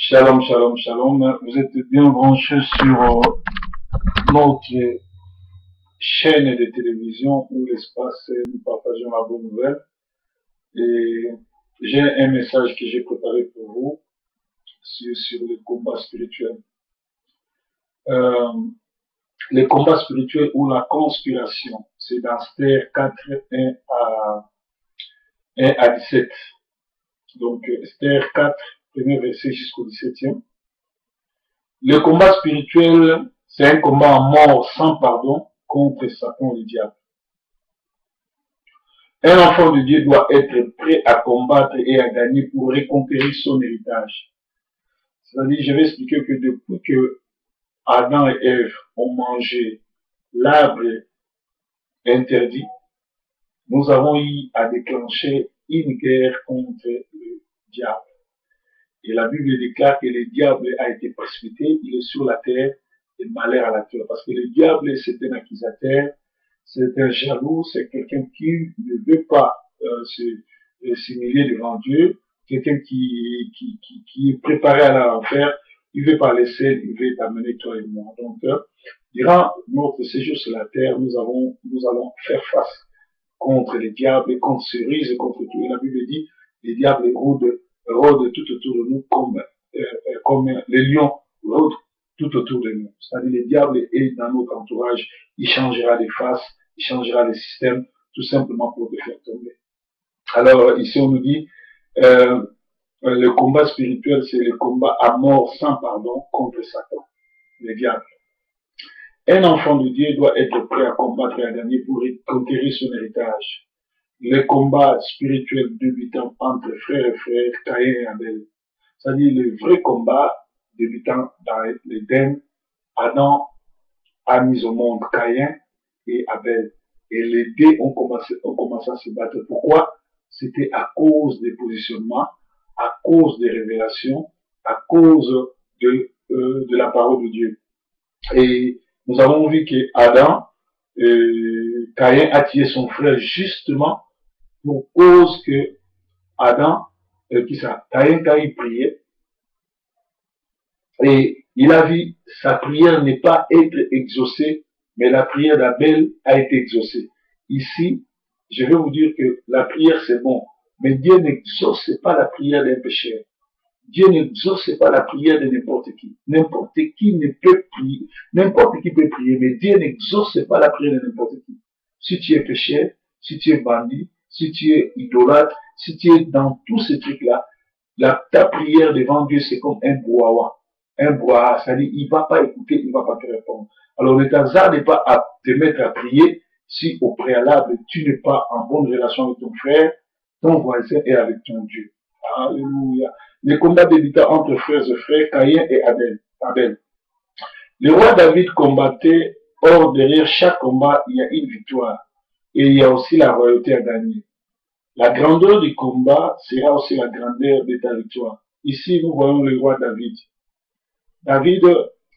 Shalom, shalom, shalom. Vous êtes bien branchés sur notre chaîne de télévision où l'espace nous partageons la bonne nouvelle. Et j'ai un message que j'ai préparé pour vous sur le combat spirituel. Le combat spirituel ou la conspiration, c'est dans Esther 4, 1 à 17. Donc Esther 4, premier verset jusqu'au 17e. Le combat spirituel, c'est un combat à mort sans pardon contre Satan le diable. Un enfant de Dieu doit être prêt à combattre et à gagner pour reconquérir son héritage. C'est-à-dire, je vais expliquer que depuis que Adam et Ève ont mangé l'arbre interdit, nous avons eu à déclencher une guerre contre le diable. Et la Bible déclare que le diable a été précipité, il est sur la terre et malheur à la terre. Parce que le diable, c'est un accusateur, c'est un jaloux, c'est quelqu'un qui ne veut pas s'humilier devant Dieu, quelqu'un qui est préparé à l'enfer, il ne veut pas laisser, il veut t'amener toi et moi. Donc, durant notre séjour sur la terre, nous allons faire face contre les diables et contre ce risque, contre tout. Et la Bible dit, les diables rôdent tout autour de nous comme les lions rôdent tout autour de nous. C'est-à-dire le diable est dans notre entourage, il changera les faces, il changera les systèmes, tout simplement pour te faire tomber. Alors ici on nous dit, le combat spirituel, c'est le combat à mort sans pardon contre Satan, le diable. Un enfant de Dieu doit être prêt à combattre et à gagner pour conquérir son héritage. Le combat spirituel débutant entre frères et frères, Caïn et Abel. C'est-à-dire le vrai combat débutant dans l'Éden, Adam a mis au monde Caïn et Abel. Et les deux ont commencé à se battre. Pourquoi? C'était à cause des positionnements, à cause des révélations, à cause de la parole de Dieu. Et nous avons vu que Adam, Caïn a tué son frère justement pour cause que Adam, Caïn, quand il priait, et il a vu sa prière n'est pas être exaucée, mais la prière d'Abel a été exaucée. Ici, je vais vous dire que la prière c'est bon, mais Dieu n'exauce pas la prière d'un pécheur. Dieu n'exauce pas la prière de n'importe qui. N'importe qui ne peut prier. N'importe qui peut prier, mais Dieu n'exauce pas la prière de n'importe qui. Si tu es pécheur, si tu es bandit, si tu es idolâtre, si tu es dans tous ces trucs-là, ta prière devant Dieu, c'est comme un brouhaha. Un brouhaha, c'est-à-dire, il ne va pas écouter, il ne va pas te répondre. Alors, ne t'hasarde pas à te mettre à prier si au préalable, tu n'es pas en bonne relation avec ton frère, ton voisin et avec ton Dieu. Alléluia. Les combats débutant entre frères et frères, Caïn et Abel. Le roi David combattait, or derrière chaque combat, il y a une victoire. Et il y a aussi la royauté à gagner. La grandeur du combat sera aussi la grandeur de ta victoire. Ici, nous voyons le roi David. David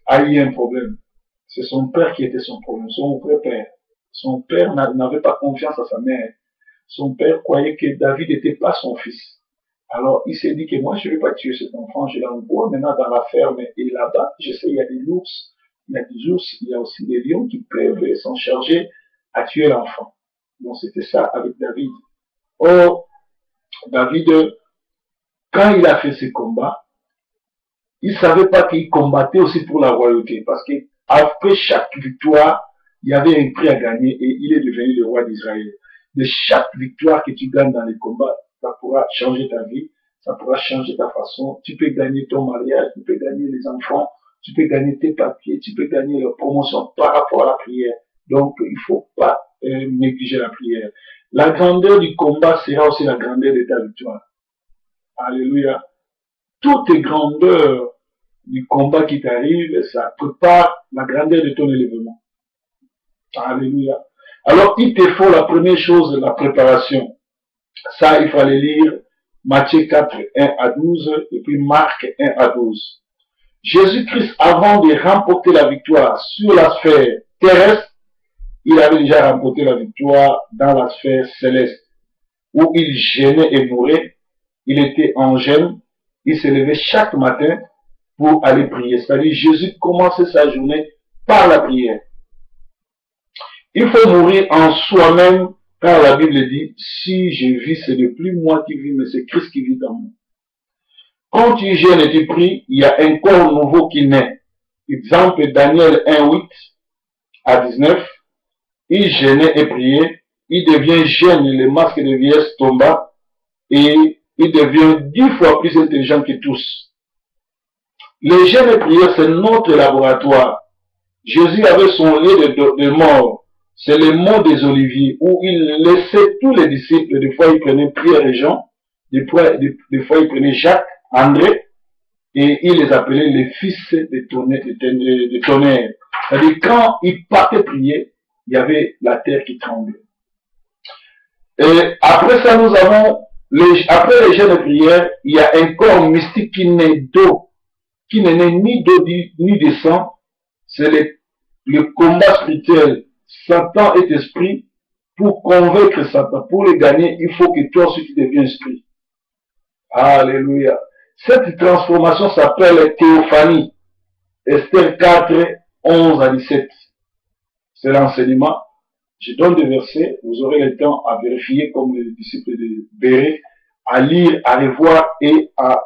a eu un problème. C'est son père qui était son problème, son vrai père. Son père n'avait pas confiance à sa mère. Son père croyait que David n'était pas son fils. Alors, il s'est dit que moi, je ne vais pas tuer cet enfant, je l'envoie maintenant dans la ferme. Et là-bas, je sais, il y a des ours, il y a aussi des lions qui peuvent s'en charger à tuer l'enfant. Donc, c'était ça avec David. Or, David, quand il a fait ce combat, il ne savait pas qu'il combattait aussi pour la royauté. Parce qu'après chaque victoire, il y avait un prix à gagner et il est devenu le roi d'Israël. De chaque victoire que tu gagnes dans les combats, ça pourra changer ta vie, ça pourra changer ta façon. Tu peux gagner ton mariage, tu peux gagner les enfants, tu peux gagner tes papiers, tu peux gagner la promotion par rapport à la prière. Donc, il ne faut pas négliger la prière. La grandeur du combat sera aussi la grandeur de ta victoire. Alléluia. Toutes les grandeurs du combat qui t'arrive, ça prépare la grandeur de ton élèvement. Alléluia. Alors, il te faut la première chose, la préparation. Ça, il fallait lire Matthieu 4, 1 à 12, et puis Marc 1 à 12. Jésus-Christ, avant de remporter la victoire sur la sphère terrestre, il avait déjà remporté la victoire dans la sphère céleste, où il gênait et mourait. Il était en gêne, il se levait chaque matin pour aller prier. C'est-à-dire, Jésus commençait sa journée par la prière. Il faut mourir en soi-même, car la Bible dit, si je vis, ce n'est plus moi qui vis, mais c'est Christ qui vit en moi. Quand tu jeûnes et tu pries, il y a un corps nouveau qui naît. Exemple, Daniel 1:8 à 19, il jeûnait et priait, il devient jeune, le masque de vieillesse tomba, et il devient 10 fois plus intelligent que tous. Les jeûnes et prières, c'est notre laboratoire. Jésus avait son lit de mort. C'est le mont des Oliviers, où il laissait tous les disciples. Des fois, il prenait Pierre et Jean. Des fois, il prenait Jacques, André. Et il les appelait les fils de tonnerre. C'est-à-dire, quand il partait prier, il y avait la terre qui tremblait. Et après ça, nous avons, après les jeûnes de prière, il y a un corps mystique qui naît d'eau, qui n'est né ni d'eau ni de sang. C'est le combat spirituel. Satan est esprit. Pour convaincre Satan, pour le gagner, il faut que toi aussi tu deviens esprit. Alléluia. Cette transformation s'appelle théophanie. Esther 4, 11 à 17. C'est l'enseignement. Je donne des versets, vous aurez le temps à vérifier comme les disciples de Béret, à lire, à revoir et à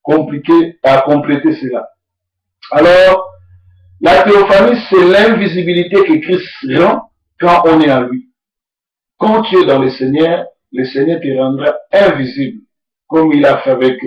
compléter cela. Alors, la théophanie, c'est l'invisibilité que Christ rend quand on est en lui. Quand tu es dans le Seigneur te rendra invisible, comme il a fait avec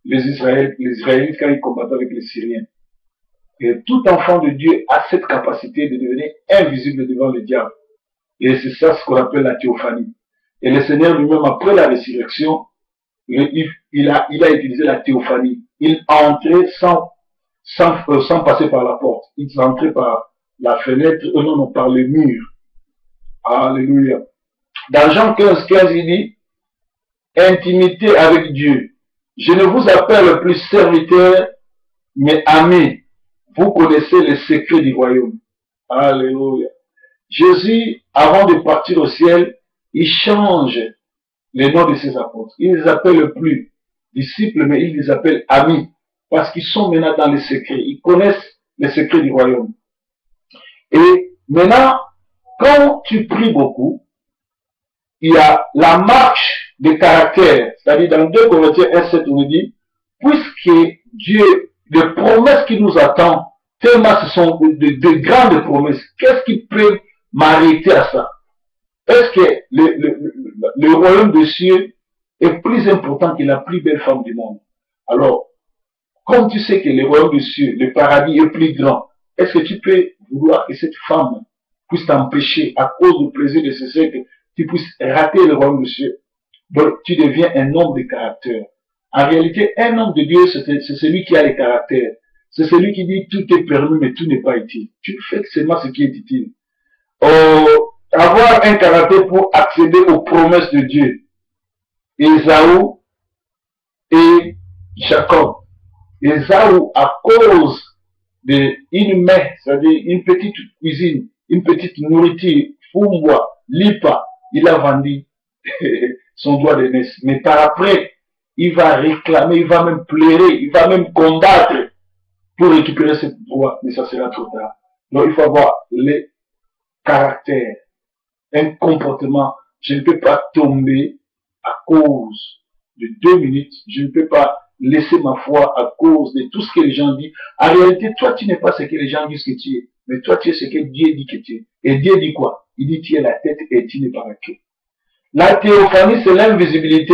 les Israélites quand ils combattaient avec les Syriens. Et tout enfant de Dieu a cette capacité de devenir invisible devant le diable. Et c'est ça ce qu'on appelle la théophanie. Et le Seigneur lui-même, après la résurrection, il a utilisé la théophanie. Il entrait sans passer par la porte. Il entrait par la fenêtre, non, par le mur. Alléluia. Dans Jean 15, il dit, intimité avec Dieu. Je ne vous appelle plus serviteur, mais ami. Vous connaissez les secrets du royaume. Alléluia. Jésus, avant de partir au ciel, il change les noms de ses apôtres. Il ne les appelle plus disciples, mais il les appelle amis. Parce qu'ils sont maintenant dans les secrets. Ils connaissent les secrets du royaume. Et maintenant, quand tu pries beaucoup, il y a la marche de caractère. C'est-à-dire dans 2 Corinthiens 1:7, on nous dit, puisque Dieu, les promesses qui nous attendent, tellement ce sont de grandes promesses. Qu'est-ce qui peut m'arrêter à ça? Est-ce que le royaume des cieux est plus important que la plus belle femme du monde? Alors, comme tu sais que le royaume des cieux, le paradis est plus grand, est-ce que tu peux vouloir que cette femme puisse t'empêcher, à cause du plaisir de ce siècle, tu puisses rater le royaume des cieux? Donc, tu deviens un homme de caractère. En réalité, un homme de Dieu, c'est celui qui a le caractère. C'est celui qui dit tout est permis, mais tout n'est pas utile. Tu fais seulement ce qui est utile. Avoir un caractère pour accéder aux promesses de Dieu. Ésaü et Jacob. Ésaü, à cause d'une main, c'est-à-dire une petite cuisine, une petite nourriture, Fumbwa, Lipa, il a vendu son droit de naissance. Mais par après, il va réclamer, il va même pleurer, il va même combattre pour récupérer ce droit, mais ça sera trop tard. Donc il faut avoir les caractères, un comportement. Je ne peux pas tomber à cause de 2 minutes, je ne peux pas laisser ma foi à cause de tout ce que les gens disent. En réalité, toi tu n'es pas ce que les gens disent que tu es, mais toi tu es ce que Dieu dit que tu es. Et Dieu dit quoi? Il dit tu es la tête et tu n'es pas la queue. La théophanie, c'est l'invisibilité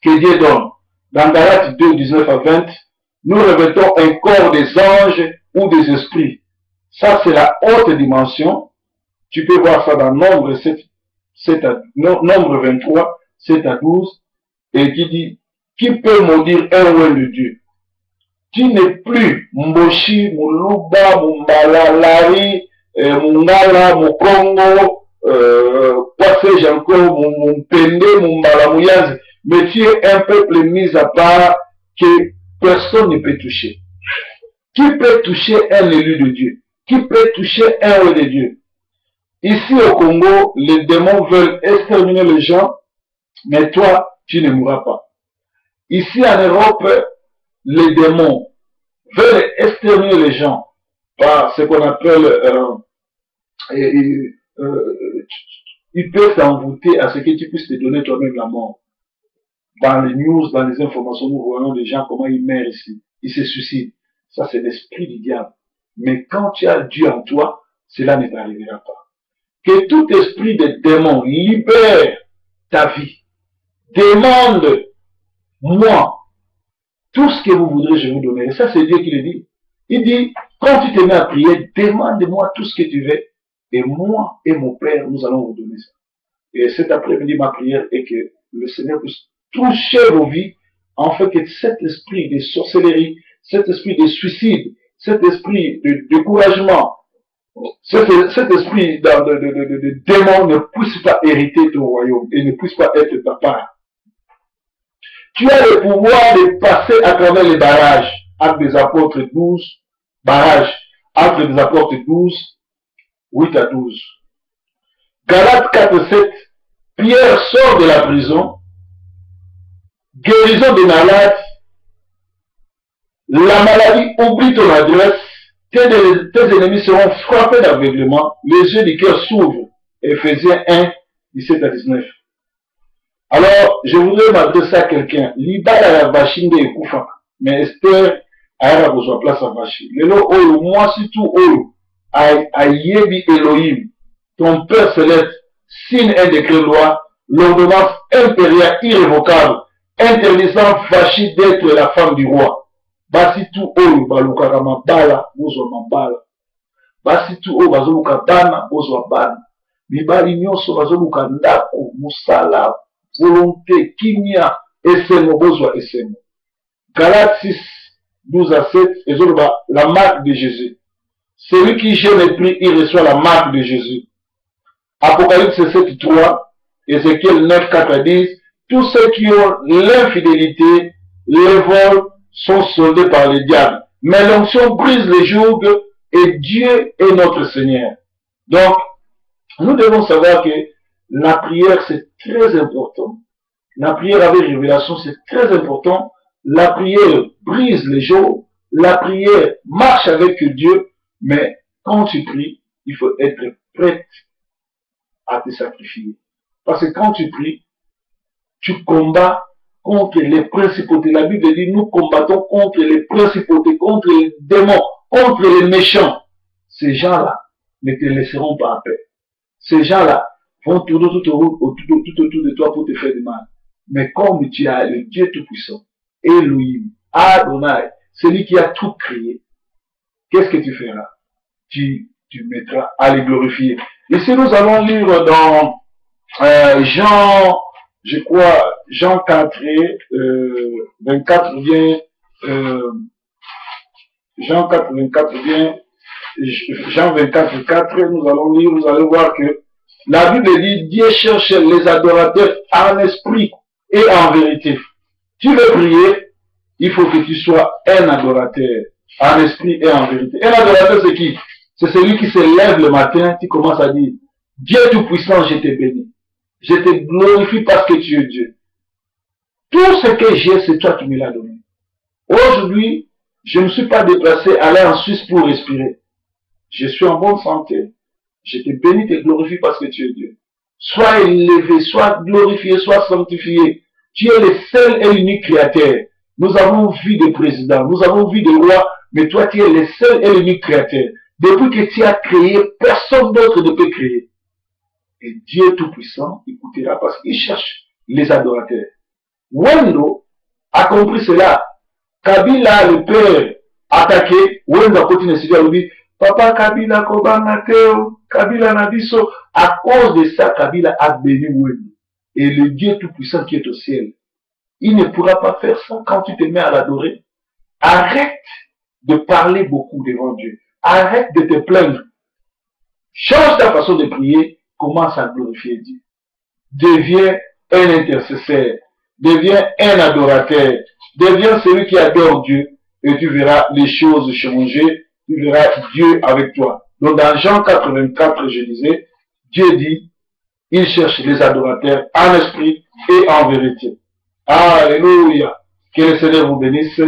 que Dieu donne. Dans Galates 2, 19 à 20, nous revêtons un corps des anges ou des esprits. Ça, c'est la haute dimension. Tu peux voir ça dans Nombre 23, 7 à 12, et qui dit, qui peut maudire un oint de Dieu? Tu n'es plus Mboshi, Muluba, Mumbalalari, Mungala, Mukongo, quoi sais-je encore, Mumpende, Mumbalamuyazi, mais tu es un peuple mis à part que personne ne peut toucher. Qui peut toucher un élu de Dieu? Qui peut toucher un oint de Dieu? Ici au Congo, les démons veulent exterminer les gens, mais toi, tu ne mourras pas. Ici en Europe, les démons veulent exterminer les gens par ce qu'on appelle, ils peuvent t'envoûter à ce que tu puisses te donner toi-même la mort. Dans les news, dans les informations, nous voyons des gens comment ils meurent ici. Ils se suicident. Ça, c'est l'esprit du diable. Mais quand tu as Dieu en toi, cela ne t'arrivera pas. Que tout esprit de démon libère ta vie. Demande, moi, tout ce que vous voudrez, je vous donnerai. Ça, c'est Dieu qui le dit. Il dit, quand tu te mets à prier, demande-moi tout ce que tu veux. Et moi et mon Père, nous allons vous donner ça. Et cet après-midi, ma prière est que le Seigneur puisse toucher vos vies, en fait que cet esprit de sorcellerie, cet esprit de suicide, cet esprit de découragement, cet esprit de démon ne puisse pas hériter ton royaume et ne puisse pas être ta part. Tu as le pouvoir de passer à travers les barrages. Actes des apôtres 12, barrages. Actes des apôtres 12, 8 à 12. Galates 4, 7. Pierre sort de la prison. Guérison des malades. La maladie oublie ton adresse. Tes ennemis seront frappés d'aveuglement. Les yeux du cœur s'ouvrent. Éphésiens 1, 17 à 19. Alors, je voudrais m'adresser à quelqu'un. Libala la vachine de Koufa. Mais Esther, a besoin place à vachine. Lelo oyo, moi surtout oyo, a yebi Elohim. Ton Père céleste signe un décret loi, l'ordonnance impériale irrévocable, interdisant Vachi d'être la femme du roi. Basi tout oyo, balukaka mabala, bozwa mabala. Basi tout oyo, bazoluka bana, bozwa bana. Mibali nyonso, bazoluka ndako, musala, volonté, kimia, esemo, bozwa esemo. Galates 6, 12 à 7, et la marque de Jésus. Celui qui jeûne et prie, il reçoit la marque de Jésus. Apocalypse 7, 3, Ézéchiel 9, 4 à 10, tous ceux qui ont l'infidélité, les vols, sont soldés par le diable. Mais l'onction brise les jougs et Dieu est notre Seigneur. Donc, nous devons savoir que la prière, c'est très important. La prière avec révélation, c'est très important. La prière brise les jougs. La prière marche avec Dieu. Mais quand tu pries, il faut être prêt à te sacrifier. Parce que quand tu pries, tu combats contre les principautés. La Bible dit, nous combattons contre les principautés, contre les démons, contre les méchants. Ces gens-là ne te laisseront pas en paix. Ces gens-là vont tourner tout autour de toi pour te faire du mal. Mais comme tu as le Dieu Tout-Puissant, Elohim, Adonai, celui qui a tout créé, qu'est-ce que tu feras? Tu mettras à les glorifier. Ici, nous allons lire dans Jean, je crois, Jean 4, 24 bien, Jean 4, 24 bien, Jean 24, 4, nous allons lire, vous allez voir que la Bible dit, Dieu cherche les adorateurs en esprit et en vérité. Tu veux prier, il faut que tu sois un adorateur, en esprit et en vérité. Un adorateur, c'est qui? C'est celui qui se lève le matin, qui commence à dire, Dieu Tout-Puissant, je te bénis. Je te glorifie parce que tu es Dieu. Tout ce que j'ai, c'est toi qui me l'as donné. Aujourd'hui, je ne me suis pas déplacé aller en Suisse pour respirer. Je suis en bonne santé. Je te bénis, te glorifie parce que tu es Dieu. Sois élevé, sois glorifié, sois sanctifié. Tu es le seul et unique créateur. Nous avons vu des présidents, nous avons vu des rois, mais toi tu es le seul et l'unique créateur. Depuis que tu as créé, personne d'autre ne peut créer. Et Dieu Tout-Puissant écoutera parce qu'il cherche les adorateurs. Wendo a compris cela. Kabila, le père, attaqué. Wendo a continué à lui dire, Papa Kabila, Kobangateo, Kabila Nabiso. À cause de ça, Kabila a béni Wendo. Et le Dieu Tout-Puissant qui est au ciel, il ne pourra pas faire ça quand tu te mets à l'adorer. Arrête de parler beaucoup devant Dieu. Arrête de te plaindre. Change ta façon de prier. Commence à glorifier Dieu. Deviens un intercesseur. Deviens un adorateur. Deviens celui qui adore Dieu. Et tu verras les choses changer. Tu verras Dieu avec toi. Donc dans Jean 84, je disais, Dieu dit, il cherche les adorateurs en esprit et en vérité. Alléluia. Que le Seigneur vous bénisse.